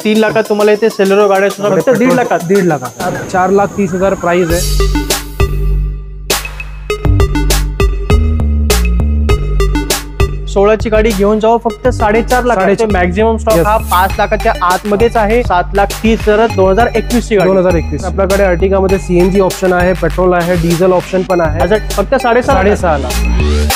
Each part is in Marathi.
3 लाखात तुम्हाला इथे सेलेरो गाड्या सुद्धा फक्त 1.5 लाखात. 1.5 लाखात 4,30,000 प्राइस आहे. 16ची गाडी घेऊन जाऊ फक्त 4.5 लाख. मॅक्झिमम स्टॉक हा 5 लाखाच्या आतमध्येच आहे. 7,30,000 2021 ची गाडी. 2021 आपल्याकडे अर्टिगा मध्ये सीएनजी ऑप्शन आहे, पेट्रोल आहे, डिझेल ऑप्शन पण आहे. फक्त 6.5 लाख.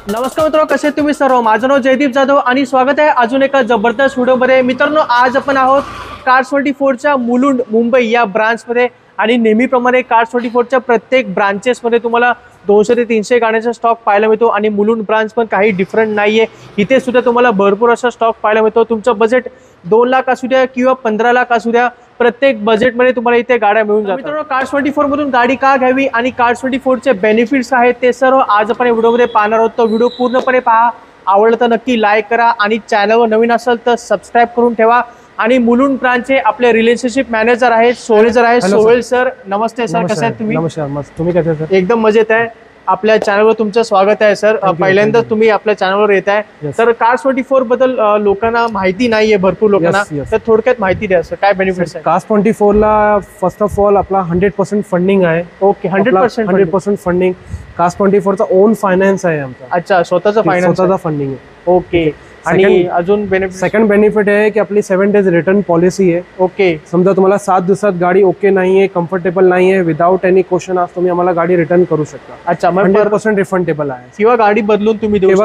नमस्कार मित्रांनो, कसे तुम्ही सर्व. माझं नाव जयदीप जाधव आणि स्वागत आहे अजून एका जबरदस्त व्हिडिओमध्ये. मित्रांनो, आज आपण आहोत कार्स24च्या मुलुंड मुंबई या ब्रांचमध्ये आणि नेहमीप्रमाणे कार्स24च्या प्रत्येक ब्रांचेसमध्ये तुम्हाला 200 ते 300 गाड्यांचा स्टॉक पाहायला मिळतो आणि मुलुंड ब्रांच पण काही डिफरंट नाहीये. इथे सुद्धा तुम्हाला भरपूर असा स्टॉक पाहायला मिळतो. तुमचं बजेट 2 लाख असू द्या किंवा 15 लाख असू द्या, प्रत्येक बजेटमध्ये तुम्हाला इथे गाड्या मिळून जातात. मित्रांनो, कार्स24 मधून गाडी का घ्यावी आणि कार्स24चे बेनिफिट्स आहेत ते सर्व आज आपण व्हिडिओमध्ये पाहणार आहोत. तो व्हिडिओ पूर्णपणे पहा. आवडलं तर नक्की लाईक करा आणि चॅनलवर नवीन असेल तर सबस्क्राईब करून ठेवा. आणि मुलुंड ब्रांचचे आपले रिलेशनशिप मॅनेजर आहेत सोहेल सर आहेत. सोहेल सर, नमस्ते सर, कसे आहेत तुम्ही? नमस्कार, मस्त. तुम्ही कसे सर? एकदम मजेत आहे. आपल्या चॅनलवर तुमचं स्वागत आहे सर. पहिल्यांदाच तुम्ही आपल्या चॅनलवर येत आहे. तर कार्स24 बद्दल लोकांना माहिती नाहीये, भरपूर लोकांना, तर थोडक्यात माहिती द्या सर, काय बेनिफिट्स आहे? कार्स24 ला फर्स्ट ऑफ ऑल आपला 100% फंडिंग आहे. Okay, 100% funding. कार्स24 चा ओन फायनान्स आहे आमचा. अच्छा, स्वतःचा फायनान्स, स्वतःचा फंडिंग आहे. ओके. आणि अजून बेनिफिट? सेकंड बेनिफिट आहे की आपली 7 डेज रिटर्न पॉलिसी आहे. ओके. समजा तुम्हाला 7 दिवसात गाडी ओके नाहीये, कम्फर्टेबल नाहीये, विदाउट एनी क्वेश्चन आज तुम्ही आम्हाला गाडी रिटर्न करू शकता. अच्छा, 100% रिफंडेबल आहे किंवा गाडी बदलून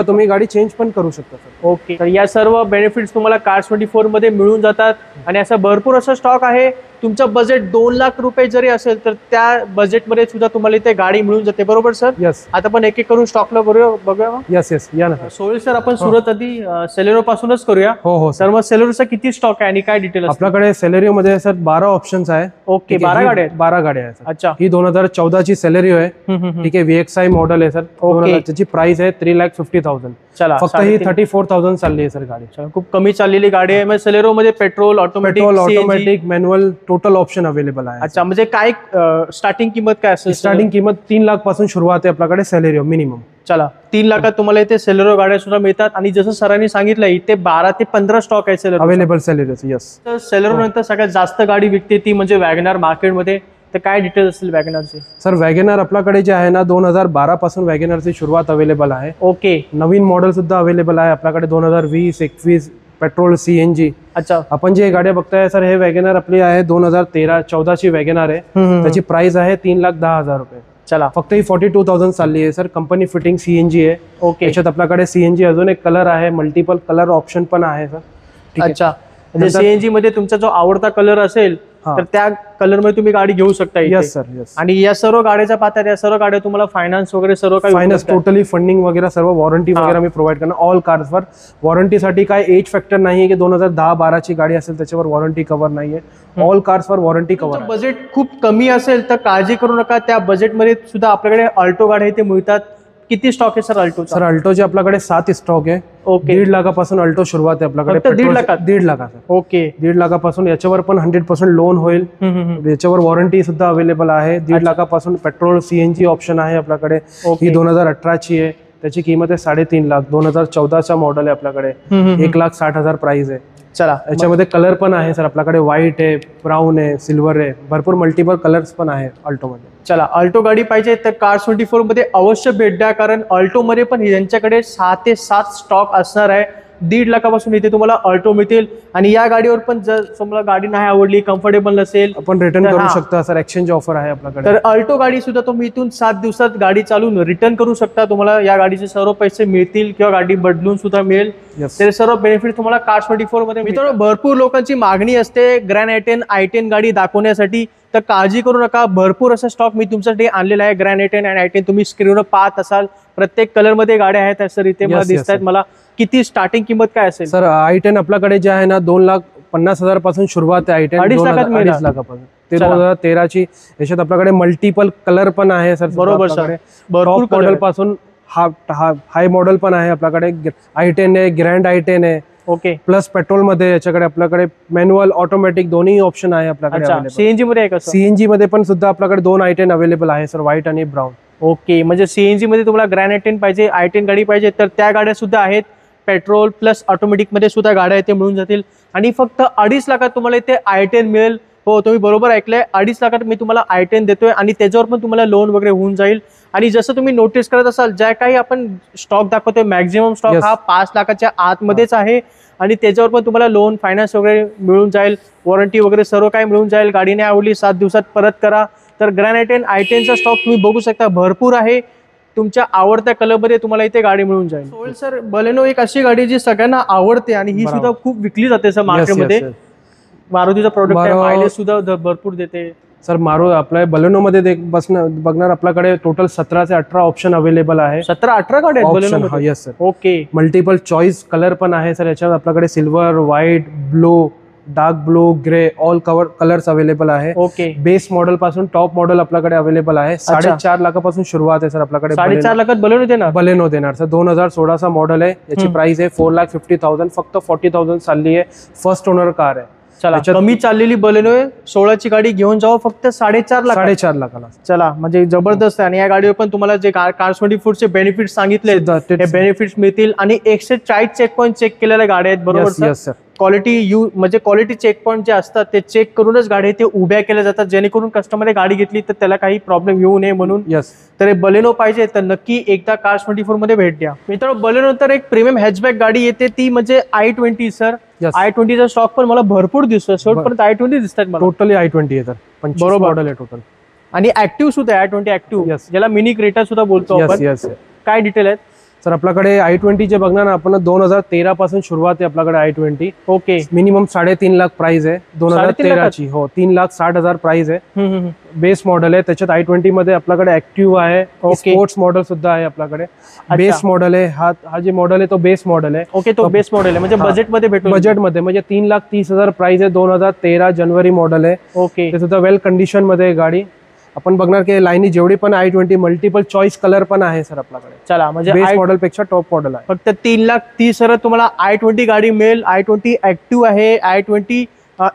तुम्ही गाडी चेंज पण करू शकता सर. ओके. तर या सर्व बेनिफिट्स तुम्हाला कार्स24 मध्ये मिळून जातात आणि असा भरपूर असा स्टॉक आहे. तुमचं बजेट 2 लाख रुपये जरी असेल तर त्या बजेटमध्ये सुद्धा तुम्हाला इथे गाडी मिळून जाते. बरोबर सर? यस. आता पण एक एक करून स्टॉकला बघूया. यस, या ना सोहेल सर, आपण सुरुवात आधी सेलेरो पासूनच करूया. हो सर, मग सेलेरोचा किती स्टॉक आहे आणि काय डिटेल? आपल्याकडे सेलेरिओ मध्ये सर 12 ऑप्शन्स आहे. ओके, 12 गाड्या आहेत. 12 गाड्या आहेत. अच्छा. ही 2014 ची सेलेरिओ आहे. ठीक आहे, VXI मॉडेल आहे सर. त्याची प्राइस आहे 3,50,000. चला, फक्त ही 34,000 चालली आहे सर गाडी. खूप कमी चाललेली गाडी आहे. मग सेलेरो मध्ये petrol, automatic, manual, total option available आहे. अच्छा, म्हणजे काय स्टार्टिंग किंमत काय असेल? स्टार्टिंग किंमत 3 लाख पासून सुरुवात आहे आपल्याकडे सेलेरिओ मिनिमम. चला, 3 लाखात तुम्हाला इथे सेलेरो गाड्या सुद्धा मिळतात आणि जसं सरांनी सांगितलं इथे 12 ते 15 स्टॉक आहे सेलेरो अवेलेबल. सेलेरिओ, यस. तर सेलेरो नंतर सगळ्यात जास्त गाडी विकते ती म्हणजे वॅगनार मार्केटमध्ये. तर काय डिटेल्स असतील वॅगनारचे? सर, वॅगनार आपल्याकडे जे आहे ना 2012 पासून वॅगनारची सुरुवात अवेलेबल आहे. ओके. नवीन मॉडेल सुद्धा अवेलेबल आहे आपल्याकडे 2020, 21 पेट्रोल, सीएनजी. अच्छा. आपण जे गाड्या बघताय सर, हे वॅगनार आपली आहे 2013-14 ची वॅगनार आहे. त्याची प्राइस आहे 3,10,000 रुपये. चला, फक्त ही 42,000 चालली आहे सर. कंपनी फिटिंग सीएनजी आहे. ओके. याच्यात आपल्याकडे सीएनजी अजून एक कलर आहे, मल्टिपल कलर ऑप्शन पण आहे सर. अच्छा, म्हणजे सीएनजी मध्ये तुमचा जो आवडता कलर असेल तर त्या कलर मध्ये तुम्ही गाडी घेऊ शकता. Yes sir, yes. आणि या सर्व गाड्याच्या पाहतात, या सर्व गाड्या तुम्हाला फायनान्स वगैरे सर्व काही? फायनान्स, टोटली फंडिंग वगैरे सर्व, वॉरंटी वगैरे मी प्रोव्हाइड करणार ऑल कार्सवर. वॉरंटीसाठी काय एज फॅक्टर नाहीये की 2010-12 ची गाडी असेल त्याच्यावर वॉरंटी कव्हर नाहीये. ऑल कार्सवर वॉरंटी कव्हर. बजेट खूप कमी असेल तर काळजी करू नका, त्या बजेटमध्ये सुद्धा आपल्याकडे अल्टो गाड्या इथे मिळतात. किती स्टॉक आहे सर अल्टो? सर, अल्टोचे आपल्याकडे 7 स्टॉक आहे. ओके. 1.5 लाखापासून अल्टो सुरुवात आहे आपल्याकडे. 1.5 लाखात? 1.5 लाखात. ओके. 1.5 लाखापासून याच्यावर पण 100% लोन होईल. याच्यावर वॉरंटी सुद्धा अवेलेबल आहे. 1.5 लाखापासून पेट्रोल, सीएनजी ऑप्शन आहे आपल्याकडे. ही 2018 ची आहे. त्याची किंमत आहे 3.5 लाख. 2014चा मॉडेल आहे आपल्याकडे. 1,60,000 प्राइस आहे. चला, याच्यामध्ये कलर पण आहे सर आपल्याकडे. व्हाईट आहे, ब्राऊन आहे, सिल्वर आहे, भरपूर मल्टिपल कलर्स पण आहे अल्टो मध्ये. चला, अल्टो गाडी पाहिजे तर कार्स24 मध्ये अवश्य भेट द्या, कारण अल्टो मध्ये पण यांच्याकडे 6 ते 7 स्टॉक असणार आहे. 1.5 लाखापासून इथे तुम्हाला अल्टो मिळतील. आणि या गाडीवर पण जर तुम्हाला गाडी नाही आवडली, कम्फर्टेबल नसेल, आपण रिटर्न करू शकता सर. एक्सचेंज ऑफर आहे आपल्याकडे. तर अल्टो गाडी सुद्धा तुम्ही इथून 7 दिवसात गाडी चालून रिटर्न करू शकता. तुम्हाला या गाडीचे सर्व पैसे मिळतील किंवा गाडी बदलून सुद्धा मिळेल. ते सर्व बेनिफिट तुम्हाला कार्स24 मध्ये मिळतात. भरपूर लोकांची मागणी असते ग्रँड i10 गाडी दाखवण्यासाठी, तर काळजी करू नका. भरपूर असा स्टॉक मी तुमच्यासाठी आणलेला आहे. ग्रँड i10 आणि i10 तुम्ही स्क्रीनवर पाहत असाल. प्रत्येक कलर मध्ये गाड्या आहेत सर इथे मला दिसत आहेत. मला किती स्टार्टिंग किंमत काय असेल सर? i10 आपल्याकडे जे आहे ना 2,50,000 50,000 पासून सुरुवात आहे i10 2.5 लाखात मिळणार. 2.5 लाखापासून ते 2013 ची. याच्यात आपल्याकडे मल्टिपल कलर पण आहे सर. बरोबर सर, भरपूर टॉप मॉडेल पासून हाय मॉडेल पण आहे आपल्याकडे. i10 आहे, ग्रँड i10 आहे. ओके, प्लस पेट्रोल मध्ये याच्याकडे आपल्याकडे मॅन्युअल ऑटोमॅटिक दोन्ही ऑप्शन आहे आपल्याकडे. सीएनजी मध्ये आहे कसं? सीएनजी मध्ये पण सुद्धा आपल्याकडे 2 i10 अवेलेबल आहे सर, व्हाईट आणि ब्राऊन. ओके, म्हणजे सीएनजी मध्ये तुम्हाला ग्रँड i10 पाहिजे, i10 गाडी पाहिजे तर त्या गाड्या सुद्धा आहेत. पेट्रोल प्लस ऑटोमॅटिक मध्ये सुद्धा गाड्या इथे मिळून जातील आणि फक्त 2.5 लाखात तुम्हाला इथे i10 मिळेल. हो, तुम्ही बरोबर ऐकलंय, 2.5 लाखात मी तुम्हाला i10 देतोय आणि त्याच्यावर पण तुम्हाला लोन वगैरे होऊन जाईल. आणि जसं तुम्ही नोटीस करत असाल, ज्या काही आपण स्टॉक दाखवतोय मॅक्झिमम स्टॉक हा 5 लाखाच्या आतमध्येच आहे आणि त्याच्यावर पण तुम्हाला लोन फायनान्स वगैरे मिळून जाईल, वॉरंटी वगैरे सर्व काही मिळून जाईल. गाडीने आवडली 7 दिवसात परत करा. तर ग्रँड i10चा स्टॉक तुम्ही बघू शकता, भरपूर आहे. तुमच्या आवडत्या कलरमध्ये तुम्हाला इथे गाडी मिळून जाईल. सोहेल सर, बलेनो एक अशी गाडी जी सगळ्यांना आवडते आणि ही सुद्धा खूप विकली जाते सर मार्केटमध्ये. मारुतीचा प्रोडक्ट आहे, मायलेज सुद्धा भरपूर देते सर. आपल्या बलेनो मध्ये बघणार आपल्याकडे टोटल 17 ते 18 ऑप्शन अवेलेबल आहे. 17-18 गाड्या आहेत Baleno. Yes sir. Okay, multiple choice colour पण आहे सर. याच्यात आपल्याकडे silver, white, blue, dark blue, grey all colours available आहे. ओके, बेस मॉडेल पासून टॉप मॉडेल आपल्याकडे अवेलेबल आहे. 4.5 लाखापासून सुरुवात आहे सर आपल्याकडे. 4.5 लाखात बलेनो देणार सर. 2016 चा मॉडेल आहे. याची प्राइस आहे 4,50,000. फक्त 40,000 चालली आहे. फर्स्ट ओनर कार आहे. चला, कमी चाललेली बलेनो आहे, 16ची गाडी घेऊन जाऊ फक्त 4.5 लाखाला. चला, म्हणजे जबरदस्त आहे. आणि या गाडीवर पण तुम्हाला जे कार24 बेनिफिट सांगितले ते बेनिफिट्स मिळतील आणि 140 चेक पॉईंट चेक केलेल्या गाड्या आहेत. बरोबर सर. क्वालिटी म्हणजे क्वालिटी चेक पॉईंट जे असतात ते चेक करूनच गाडी ते उभ्या केल्या जातात, जेणेकरून कस्टमरने गाडी घेतली तर त्याला काही प्रॉब्लेम येऊ नये म्हणून. तर बलेनो पाहिजे तर नक्की एकदा कार24 मध्ये भेट द्या. मित्रांनो, बलेनो तर एक प्रीमियम हॅचबॅक गाडी येते, ती म्हणजे i20 सर. i20चा स्टॉक पण मला भरपूर दिसतोय. शेवटपर्यंत i20 दिसतात मला. टोटली i20 आहे सर. बरोबर मॉडेल आहे टोटल. आणि ऍक्टिव्ह सुद्धा आहे, i20 ऍक्टिव्ह, ज्याला मिनी क्रेटा सुद्धा बोलतो आपण. काय डिटेल आहेत सर आपल्याकडे i20 चे बघणार ना आपण, 2013 पासून सुरुवात आहे आपल्याकडे i20. Okay, minimum 3.5 lakh price आहे 2013 ची. हो, 3,60,000 प्राइस आहे. बेस मॉडेल आहे. त्याच्यात i20 मध्ये आपल्याकडे ऍक्टिव्ह आहे, स्पोर्ट्स मॉडेल सुद्धा आहे आपल्याकडे. बेस मॉडेल आहे हा जे मॉडेल आहे तो बेस मॉडेल आहे. ओके, तो बेस मॉडेल आहे म्हणजे बजेटमध्ये भेटतो. बजेटमध्ये म्हणजे 3,30,000 प्राइस आहे. 2013 जानेवारी मॉडेल आहे. ओके, ते सुद्धा वेल कंडिशन मध्ये गाडी. आपण बघणार की लाईनी जेवढी पण i20 मल्टिपल चॉईस कलर पण आहे सर आपल्याकडे. चला, म्हणजे बेस मॉडेल पेक्षा टॉप मॉडेल आहे. फक्त 3,30,000 तुम्हाला i20 गाडी मिळेल. i20 ऍक्टिव्ह आहे, i20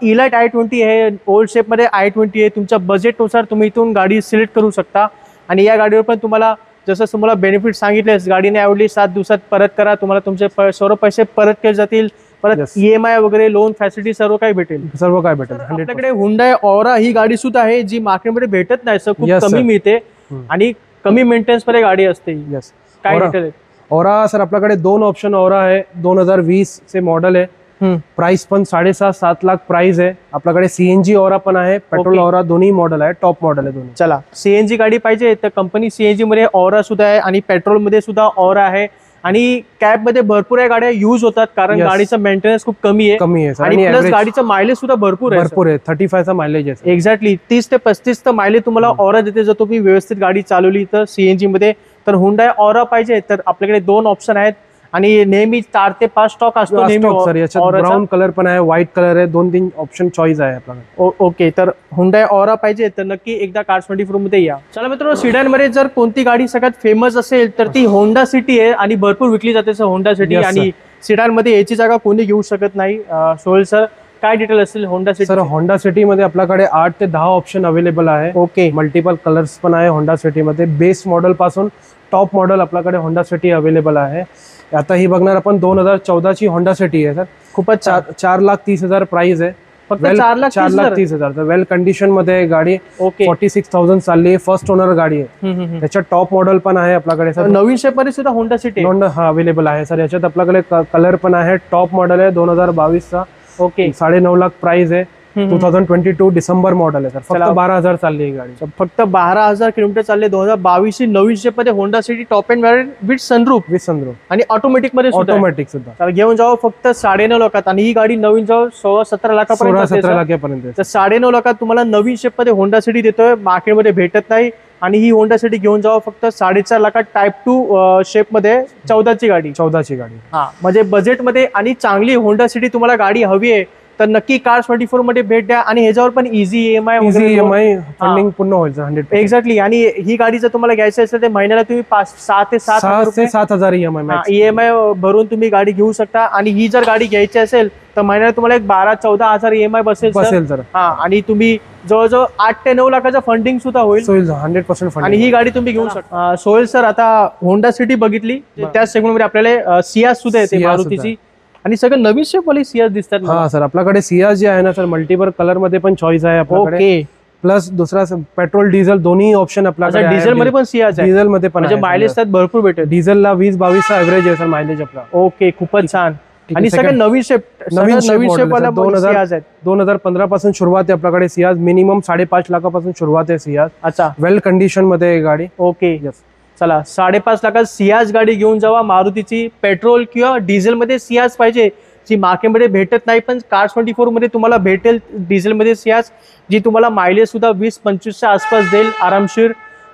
इलाइट i20 आहे, ओल्ड शेप मध्ये i20 आहे. तुमच्या बजेटनुसार तुम्ही इथून गाडी सिलेक्ट करू शकता. आणि या गाडीवर पण तुम्हाला जसं तुम्हाला बेनिफिट सांगितले, गाडीने आवडली 7 दिवसात परत करा, तुम्हाला तुमचे सर्व पैसे परत केले जातील. परत EMI वगैरे लोन फॅसिलिटी सर्व काही भेटेल. आपल्याकडे हुंडाई ऑरा ही गाडी सुद्धा आहे, जी मार्केटमध्ये भेटत नाही सर, खूप कमी मिळते आणि कमी मेंटेनन्स मध्ये गाडी असते. काय डिटेल आहे ऑरा सर? आपल्याकडे 2 ऑप्शन ऑरा आहे. 2020 चे मॉडेल आहे. प्राइस पण 6.5-7 लाख प्राइस आहे. आपल्याकडे सीएनजी ऑरा पण आहे, पेट्रोल ऑरा, दोन्ही मॉडेल आहे. टॉप मॉडेल आहे दोन्ही. चला, सीएनजी गाडी पाहिजे तर कंपनी सीएनजी मध्ये ऑरा सुद्धा आहे आणि पेट्रोल मध्ये सुद्धा ऑरा आहे. आणि कॅब मध्ये भरपूर या गाड्या युज होतात कारण गाडीचं मेंटेनन्स खूप कमी आहे आणि प्लस गाडीचं मायलेज सुद्धा भरपूर आहे. 35 चा मायलेज आहे. एक्झॅक्टली 30 ते 35 चा मायलेज तुम्हाला ऑरा देते जर तुम्ही व्यवस्थित गाडी चालवली तर सीएनजी मध्ये. तर हुंडाई ऑरा पाहिजे तर आपल्याकडे 2 ऑप्शन आहेत आणि नेहमी 4 ते 5 स्टॉक असतो नेहमी. ब्राऊन कलर पण आहे, व्हाईट कलर आहे, 2-3 ऑप्शन चॉईस आहे आपल्याकडे. ओके, तर हुंडाई ऑरा पाहिजे तर नक्की एकदा कार24 मध्ये या. चला मित्रांनो, सिडॅन मध्ये जर कोणती गाडी सगळ्यात फेमस असेल तर ती होंडा सिटी आहे आणि भरपूर विकली जाते सर होंडा सिटी. आणि सिडॅन मध्ये याची जागा कोणी घेऊ शकत नाही. सोहेल सर, काय डिटेल असेल Honda city? Sir, Honda city मध्ये आपल्याकडे 8 ते 10 ऑप्शन अवेलेबल आहे. ओके, मल्टिपल कलर्स पण आहे होंडा सिटी मध्ये. बेस मॉडेल पासून टॉप मॉडेल आपल्याकडे होंडा सिटी अवेलेबल आहे. आता ही बघणार आपण 2014 ची होंडा सिटी आहे सर. खूपच 4,30,000 प्राइस आहे. फक्त 4,30,000. वेल कंडिशन मध्ये गाडी. 46,000 चालली आहे. फर्स्ट ओनर गाडी आहे. त्याच्यात टॉप मॉडेल पण आहे आपल्याकडे सर. नवीन शेप मध्ये सुद्धा होंडा सिटी अवेलेबल आहे सर. याच्यात आपल्याकडे कलर पण आहे. टॉप मॉडेल आहे 2022 चा. ओके, 9.5 लाख प्राइस आहे. 2022 डिसेंबर मॉडेल आहे सर. फक्त 12,000 चालली आहे गाडी. फक्त 12,000 किलोमीटर चालले. 2022 ची नवीन शेप मध्ये Honda city top end variant with sunroof आणि ऑटोमॅटिक मध्ये सुद्धा घेऊन जाऊ फक्त 9.5 लाखात. आणि ही गाडी नवीन जाऊ 16-17 लाखापर्यंत. 17 लाखापर्यंत. तर 9.5 लाखात तुम्हाला नवीन शेप मध्ये होंडा सिटी देतोय, मार्केटमध्ये भेटत नाही. आणि ही होंडा सिटी घेऊन जाऊ फक्त 4.5 लाखात टाइप 2 शेप मध्ये 14ची गाडी. हा, म्हणजे बजेटमध्ये आणि चांगली होंडा सिटी तुम्हाला गाडी हवी आहे तर नक्की कार्स 24 मध्ये भेट द्या आणि ह्याच्यावर पण इझी EMI फंडिंग पूर्ण होईल 100%. एक्झॅक्टली. आणि ही गाडी जर तुम्हाला घ्यायची असेल तर महिन्याला तुम्ही 6 ते 7 EMI भरून तुम्ही गाडी घेऊ शकता. आणि ही जर गाडी घ्यायची असेल तर महिन्याला तुम्हाला एक 12-14 हजार EMI बसेल तर. आणि तुम्ही जवळजवळ 8 ते 9 लाखाचं फंडिंग सुद्धा होईल 100% आणि ही गाडी तुम्ही घेऊ शकता. सोहेल सर, आता होंडा सिटी बघितली, त्याच सेगमेंटमध्ये आपल्याला सियाज सुद्धा येते मारुतीची आणि सगळं नवीन शेप वाली सियाज दिसतात. हा सर, आपल्याकडे सियाज जे आहे ना सर, मल्टिपल कलर मध्ये पण चॉईस आहे आपल्याकडे. प्लस दुसरा पेट्रोल डिझेल दोन्ही ऑप्शन आपल्याकडे. डिझेल मध्ये पण सियाज आहे. डिझेल मध्ये पण म्हणजे मायलेज त्यात भरपूर भेटेल. डिझेलला 20-22 चा एव्हरेज आहे सर मायलेज आपला. ओके, खूपच छान. आणि सगळं नवीन शेप वाला 2015 पासून सुरुवात आहे आपल्याकडे सियाज. मिनिमम 5.5 लाखापासून सुरुवात आहे सियाज. अच्छा, वेल कंडिशन मध्ये आहे गाडी. ओके, चला 5.5 लाखात सियाज गाडी घेऊन जावा मारुतीची. पेट्रोल किंवा डिझेल मध्ये सियाज पाहिजे जी मार्केटमध्ये भेटत नाही, पण कार्स 24 मध्ये तुम्हाला भेटेल डिझेल मध्ये सियाज, जी तुम्हाला मायलेज सुद्धा 20-25 आसपास देईल आरामशीर.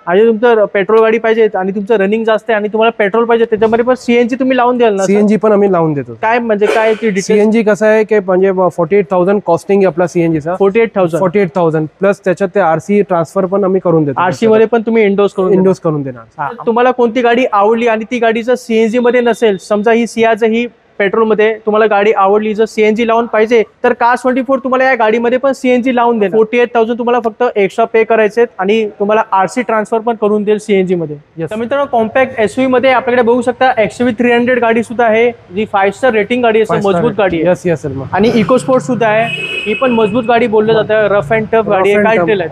आणि तुमचं पेट्रोल गाडी पाहिजे आणि तुमचं रनिंग जास्त आहे आणि तुम्हाला पेट्रोल पाहिजे, त्याच्यामध्ये पण सीएनजी तुम्ही लावून द्याल ना? सीएनजी पण आम्ही लावून देतो. काय म्हणजे काय सीएनजी कसं आहे की म्हणजे 48,000 कॉस्टिंग आहे आपला सीएनजीचा. 48,000 प्लस त्याच्यात ते आरसी ट्रान्सफर पण आम्ही करून देतो. आरसी मध्ये पण तुम्ही इंडोस करून देणार. तुम्हाला कोणती गाडी आवडली आणि ती गाडी जर सीएनजी मध्ये नसेल, समजा ही सियाज ही पेट्रोल मध्ये तुम्हाला गाडी आवडली, जर सीएनजी लावून पाहिजे तर कार्स 24 तुम्हाला या गाडीमध्ये पण सीएनजी लावून देईल. 48,000 तुम्हाला फक्त एक्स्ट्रा पे करायचे आणि तुम्हाला आरसी ट्रान्सफर पण करून देईल सीएनजी मध्ये. तर मित्रांनो, कॉम्पॅक्ट एसयूव्ही मध्ये आपल्याकडे बघू शकता XUV 300 गाडी सुद्धा आहे, जी 5 स्टार रेटिंग गाडी आहे, मजबूत गाडी आहे. आणि इको स्पोर्ट सुद्धा आहे, ही पण मजबूत गाडी बोललं जातं. रफ अँड टफ गाडी आहे. काय डिटेल आहे?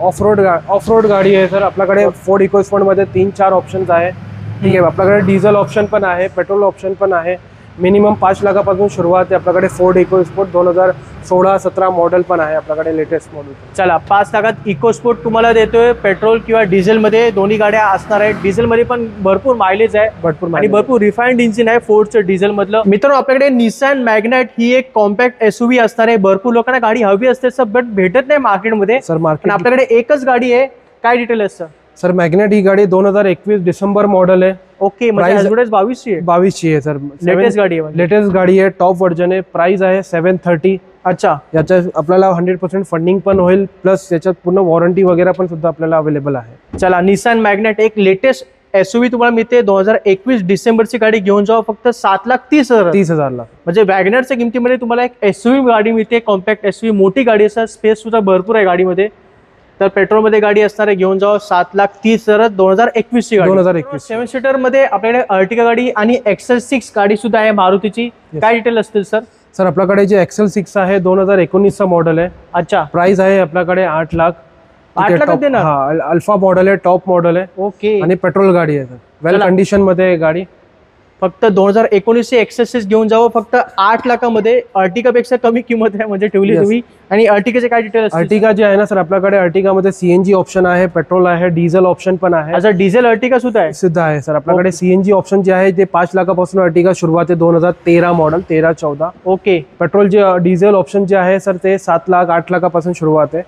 ऑफ-रोड गाडी आहे सर आपल्याकडे. फोर्ड इको स्पोर्ट मध्ये 3-4 ऑप्शन्स आहे. ठीक आहे, आपल्याकडे डिझेल ऑप्शन पण आहे, पेट्रोल ऑप्शन पण आहे. मिनिमम 5 लाखापासून सुरुवात आहे आपल्याकडे. फोर्ड इको स्पोर्ट 2016-17 मॉडेल पण आहे आपल्याकडे, लेटेस्ट मॉडेल. चला, 5 लाखात इको स्पोर्ट तुम्हाला देतोय. पेट्रोल किंवा डिझेल मध्ये दोन्ही गाड्या असणार आहेत. डिझेल मध्ये पण भरपूर मायलेज आहे, आणि भरपूर रिफाइंड इंजिन आहे फोर्डचं डिझेल मधलं. मित्रांनो, आपल्याकडे निसान मॅग्नाइट ही एक कॉम्पॅक्ट एसयूव्ही असणार आहे. भरपूर लोकांना गाडी हवी असते सर, बट भेटत नाही मार्केटमध्ये. सर मार्केट आपल्याकडे एकच गाडी आहे. काय डिटेल आहे सर? सर मॅग्नेट ही गाडी 2021 डिसेंबर मॉडेल आहे. ओके, म्हणजे 22ची आहे सर. लेटेस्ट गाडी आहे. लेटेस्ट गाडी आहे, टॉप व्हर्जन आहे. प्राइस आहे 730. अच्छा, याच्यात आपल्याला 100% फंडिंग पण होईल, प्लस याच्यात पूर्ण वॉरंटी वगैरे पण सुद्धा आपल्याला अवेलेबल आहे. चला, निसान मॅग्नेट एक लेटेस्ट एसयूव्ही तुम्हाला मिळते. 2021 डिसेंबरची गाडी घेऊन जावा फक्त 7,30,000. म्हणजे वॅगनरच्या किमतीमध्ये तुम्हाला एक एसयूव्ही गाडी मिळते, कॉम्पॅक्ट एसयूव्ही. मोठी गाडी असतात, स्पेस सुद्धा भरपूर आहे गाडीमध्ये. तर पेट्रोल मध्ये गाडी असणार आहे, घेऊन जावं 7,30,000. 2021 ची गाडी. 2021 7 सीटर मध्ये आपल्याकडे अर्टिगा गाडी आणि XL6 गाडी सुद्धा आहे मारुतीची. काय डिटेल असतील सर? सर आपल्याकडे जे XL6 आहे 2019 चा मॉडेल आहे. अच्छा, प्राइस आहे आपल्याकडे 8 लाख. 8 लाखात देणार? हा, अल्फा मॉडेल आहे, टॉप मॉडेल आहे. ओके, आणि पेट्रोल गाडी आहे सर. वेल कंडिशन मध्ये आहे गाडी. फक्त 2019 ची XL6 घेऊन जावं फक्त 8 लाखामध्ये. अर्टिगा पेक्षा कमी किंमत आहे म्हणजे ठेवली तुम्ही. आणि अर्टिगाचे काय डिटेल? अर्टिगा जे आहे ना सर, आपल्याकडे अर्टिगा मध्ये सीएनजी ऑप्शन आहे, पेट्रोल आहे, डिझेल ऑप्शन पण आहे. अच्छा, डिझेल अर्टिगा सुद्धा आहे सर आपल्याकडे. सीएनजी ऑप्शन जे आहे ते 5 लाखापासून अर्टिगा सुरुवात आहे. 2013 मॉडेल, 13-14. ओके, पेट्रोल जे डिझेल ऑप्शन जे आहे सर ते 7 लाख 8 लाखापासून सुरुवात आहे.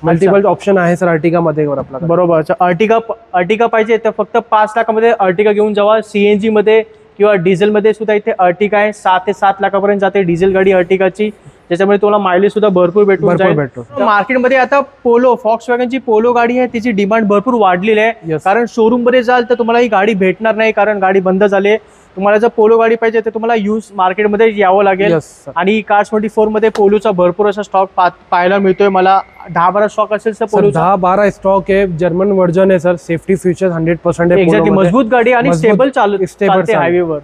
मल्टिपल ऑप्शन आहे सर अर्टिगा मध्ये आपल्याकडे. बरोबर. अर्टिगा पाहिजे तर फक्त 5 लाखामध्ये अर्टिगा घेऊन जावा. सीएनजी मध्ये किंवा डिझेल मध्ये सुद्धा इथे अर्टिगा आहे. 7 ते 7 लाखापर्यंत जाते डिझेल गाडी अर्टिगाची, ज्याच्यामुळे तुम्हाला मायलेज सुद्धा भरपूर भेटतो. मार्केटमध्ये आता पोलो, फॉक्सवॅगनची पोलो गाडी आहे, तिची डिमांड भरपूर वाढलेली आहे. कारण शोरूम मध्ये जाल तर तुम्हाला ही गाडी भेटणार नाही, कारण गाडी बंद झाली आहे. तुम्हाला जर पोलो गाडी पाहिजे तर तुम्हाला यूज मार्केटमध्ये यावं लागेल. आणि कार्स 24 मध्ये पोलोचा भरपूर असा स्टॉक पाहायला मिळतोय मला. 10-12 स्टॉक असेल सर पोलो. 10-12 स्टॉक आहे. जर्मन व्हर्जन आहे सर. सेफ्टी फीचर्स 100% आहे. एक्झॅक्टली, मजबूत गाडी आणि स्टेबल चालते हायवेवर.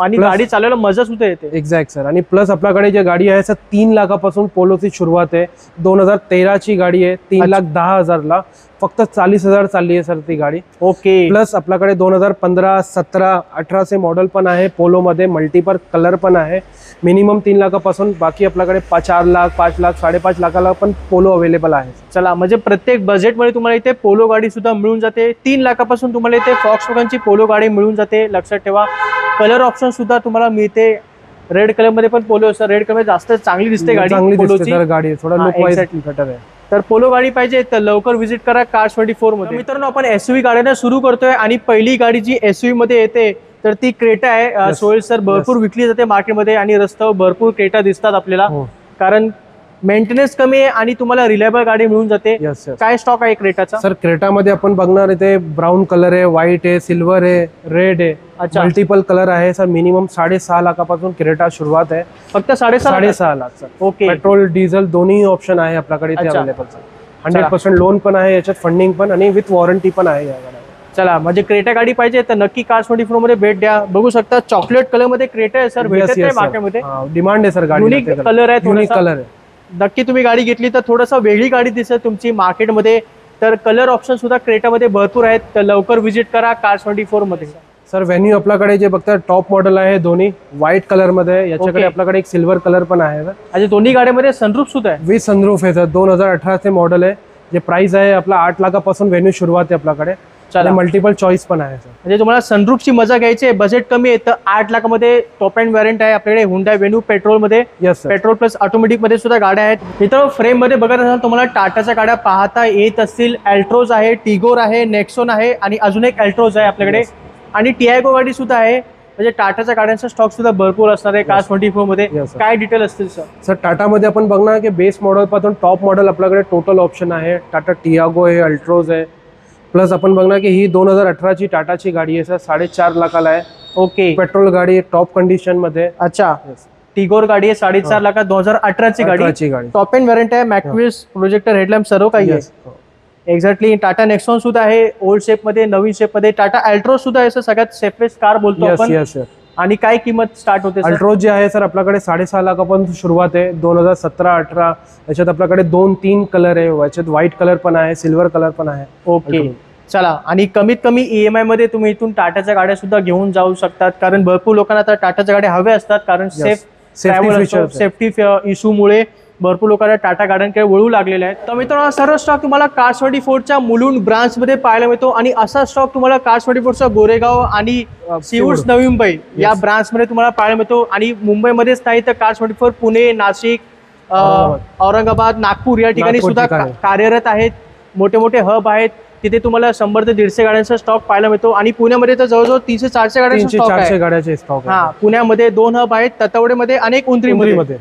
आणि गाडी चालवायला मजा सुद्धा येते. Exact sir. आणि प्लस आपल्याकडे जे गाडी आहे सर 3 लाखापासून पोलोची सुरुवात आहे. 2013 ची गाडी आहे. 3,10,000 ला फक्त 40,000 चालली आहे सर ती गाडी. ओके, प्लस आपल्याकडे 2015, 17, 18 मॉडेल पण आहे पोलो मध्ये. मल्टिपल कलर पण आहे. मिनिमम 3 लाखापासून बाकी आपल्याकडे 4 लाख, 5 लाख, 5.5 लाखाला पण पोलो अवेलेबल आहे. चला, म्हणजे प्रत्येक बजेटमध्ये तुम्हाला इथे पोलो गाडी सुद्धा मिळून जाते. 3 लाखापासून तुम्हाला इथे फॉक्सवॅगनची पोलो गाडी मिळून जाते. लक्षात ठेवा, कलर ऑप्शन सुद्धा तुम्हाला मिळते. रेड कलर मध्ये पण पोलो असतात. रेड कलर जास्त चांगली दिसते गाडी. गाडी थोडा लुक वाईज बेटर आहे. तर पोलो गाडी पाहिजे तर लवकर व्हिजिट करा कार्स 24 मध्ये. मित्रांनो, आपण एसयूव्ही गाड्यांना सुरू करतोय आणि पहिली गाडी जी एसयूव्ही मध्ये येते तर ती क्रेटा आहे. सोहेल सर, भरपूर विकली जाते मार्केटमध्ये आणि रस्त्यावर भरपूर क्रेटा दिसतात आपल्याला. कारण मेंटेनन्स कमी आहे आणि तुम्हाला रिलायबल गाडी मिळून जाते. यस यस काय स्टॉक आहे क्रेटाचा? सर क्रेटामध्ये आपण बघणार इथे ब्राऊन कलर आहे, व्हाईट आहे, सिल्वर आहे, रेड आहे, अच्छा. मल्टिपल कलर आहे सर. मिनिमम 6.5 लाखापासून क्रेटा सुरुवात आहे. फक्त 6.5 lakh sir. Okay. Petrol diesel दोन्ही ऑप्शन आहे आपल्याकडे इथे अच्छा. Available sir. 100% लोन पण आहे याच्यात, फंडिंग पण आणि विथ वॉरंटी पण आहे या गाड्यावर. चला, म्हणजे क्रेटा गाडी पाहिजे तर नक्की Cars24 मध्ये भेट द्या. बघू शकता चॉकलेट कलर मध्ये क्रेटा आहे सर. भेटत नाही मार्केटमध्ये. डिमांड आहे सर गाडी. युनिक कलर आहे, युनिक थोडासा. कलर आहे. नक्की तुम्ही गाडी घेतली तर थोडंसं वेगळी गाडी दिसेल तुमची मार्केटमध्ये. तर कलर ऑप्शन सुद्धा क्रेटामध्ये भरपूर आहेत. तर लवकर व्हिजिट करा Cars24 मध्ये. सर व्हेन्यू आपल्याकडे जे बघता टॉप मॉडेल आहे, दोन्ही व्हाईट कलर मध्ये आहे. याच्याकडे Okay. आपल्याकडे एक सिल्वर कलर पण आहे सर. म्हणजे दोन्ही गाड्यांमध्ये सनरूफ सुद्धा आहे. विथ सनरूफ आहे सर. 2018 चे मॉडेल आहे. जे प्राइस आहे आपला 8 लाखापासून व्हेन्यू सुरुवात आहे आपल्याकडे. चला. मल्टिपल चॉईस पण आहे सर. म्हणजे तुम्हाला सनरूफची मजा घ्यायची आहे, बजेट कमी आहे तर 8 लाखामध्ये टॉप अँड व्हेरियंट आहे आपल्याकडे. हुंडाई वेन्यू पेट्रोल मध्ये. Yes sir. Petrol plus automatic मध्ये सुद्धा गाड्या आहेत. इथं फ्रेम मध्ये बघत असाल तुम्हाला टाटाच्या गाड्या पाहता येत असतील. अल्ट्रोज आहे, टिगोर आहे, नेक्सॉन आहे आणि अजून एक अल्ट्रोज आहे आपल्याकडे. Yes. आणि टियागो गाडी सुद्धा आहे. म्हणजे टाटाच्या गाड्यांचा स्टॉक सुद्धा भरपूर असणार आहे Cars24 मध्ये. Yes, sir. काय डिटेल असतील सर? सर टाटामध्ये आपण बघणार की बेस मॉडेल पासून टॉप मॉडेल आपल्याकडे टोटल ऑप्शन आहे. टाटा टियागो आहे, अल्ट्रोज आहे. प्लस आपण बघणार की ही 2018 ची टाटाची गाडी आहे सर. 4.5 लाखाला आहे. ओके. पेट्रोल गाडी टॉप कंडिशन मध्ये. अच्छा. टिगोर गाडी आहे 4.5 लाखात. 2018 ची गाडी. गाडी टॉप अँड व्हेरियंट आहे. मॅक्विस प्रोजेक्टर हेडलॅम्प सर्व काही आहे. Yes. एक्झॅक्टली. टाटा नेक्सॉन सुद्धा आहे, ओल्ड शेप मध्ये, नवीन शेप मध्ये. टाटा अल्ट्रो सुद्धा आहे सर, सगळ्यात सेफेस्ट कार बोलतो Yes, आपण. yes, yes. आणि काय किंमत स्टार्ट होते सर? अल्ट्रोज जे आहे सर आपल्याकडे 6.5 लाखापासून सुरुवात आहे. 2017-18 याच्यात आपल्याकडे 2-3 कलर आहे. याच्यात व्हाईट कलर पण आहे, सिल्वर कलर पण आहे. ओके. चला, आणि कमीत कमी EMI मध्ये तुम्ही इथून टाटाच्या गाड्या सुद्धा घेऊन जाऊ शकतात. कारण भरपूर लोकांना आता टाटाच्या गाड्या हव्या असतात. कारण सेफ्टी इश्यूमुळे भरपूर लोकांना टाटा गाड्यांकडे वळू लागलेले आहेत. तर मित्रांनो, सर्व स्टॉक तुम्हाला Cars24च्या मुलुंड ब्रांच मध्ये पाहायला मिळतो. आणि असा स्टॉक तुम्हाला Cars24चा गोरेगाव आणि सीवूड्स नवी मुंबई या ब्रांच मध्ये तुम्हाला पाहायला मिळतो. आणि मुंबईमध्येच नाही तर Cars24 पुणे, नाशिक, औरंगाबाद, नागपूर या ठिकाणी सुद्धा कार्यरत आहेत. मोठे मोठे हब आहेत. तिथे तुम्हाला 100 ते 150 गाड्यांचा स्टॉक पाहायला मिळतो. आणि पुण्यामध्ये तर जवळजवळ 300-400 गाड्यांचा स्टॉक आहे. पुण्यामध्ये 2 हब आहेत, ततवडेमध्ये आणि उंद्रीमध्ये.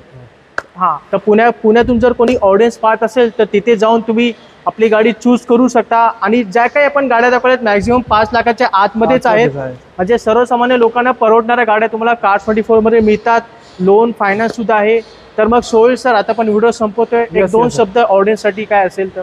हा, तर पुण्यातून जर कोणी ऑडियन्स पाहत असेल तर तिथे जाऊन तुम्ही आपली गाडी चूज करू शकता. आणि ज्या काही आपण गाड्या दाखवल्यात मॅक्झिमम 5 लाखाच्या आतमध्येच आहेत. म्हणजे सर्वसामान्य लोकांना परवडणाऱ्या गाड्या तुम्हाला Cars24 मध्ये मिळतात. लोन फायनान्स सुद्धा आहे. तर मग सोहेल सर, आता आपण व्हिडिओ संपवतोय. एक दोन शब्द ऑडियन्स साठी काय असेल तर?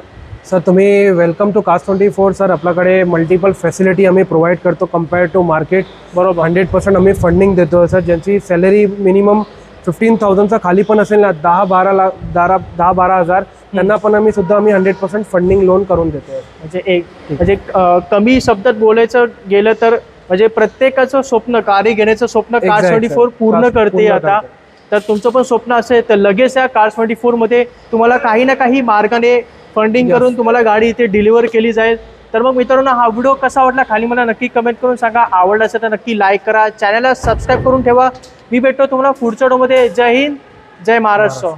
सर तुम्ही वेलकम टू Cars24 सर. आपल्याकडे मल्टिपल फॅसिलिटी आम्ही प्रोव्हाइड करतो कम्पेअर टू मार्केट. बरोबर. 100% आम्ही फंडिंग देतो सर. ज्यांची सॅलरी मिनिमम 15,000चा खाली पण असेल ना, 10-12 हजार, त्यांना पण आम्ही 100% फंडिंग लोन करून देतो. म्हणजे कमी शब्दात बोलायचं गेलं तर म्हणजे प्रत्येकाचं स्वप्न, गाडी घेण्याचं स्वप्न Cars24 पूर्ण करते आता. तर तुमचं पण स्वप्न असेल तर लगेच या Cars24 मध्ये तुम्हाला काही ना काही मार्गाने फंडिंग करून तुम्हाला गाडी इथे डिलिव्हर केली जाईल. तर मग मित्रांनो, हा व्हिडिओ कसा वाटला खाली मला नक्की कमेंट करून सांगा. आवडला असेल तर नक्की लाईक करा, चॅनलला सबस्क्राईब करून ठेवा. मी भेटतो तुम्हाला पुढच्या व्हिडिओमध्ये. जय हिंद, जय महाराष्ट्र.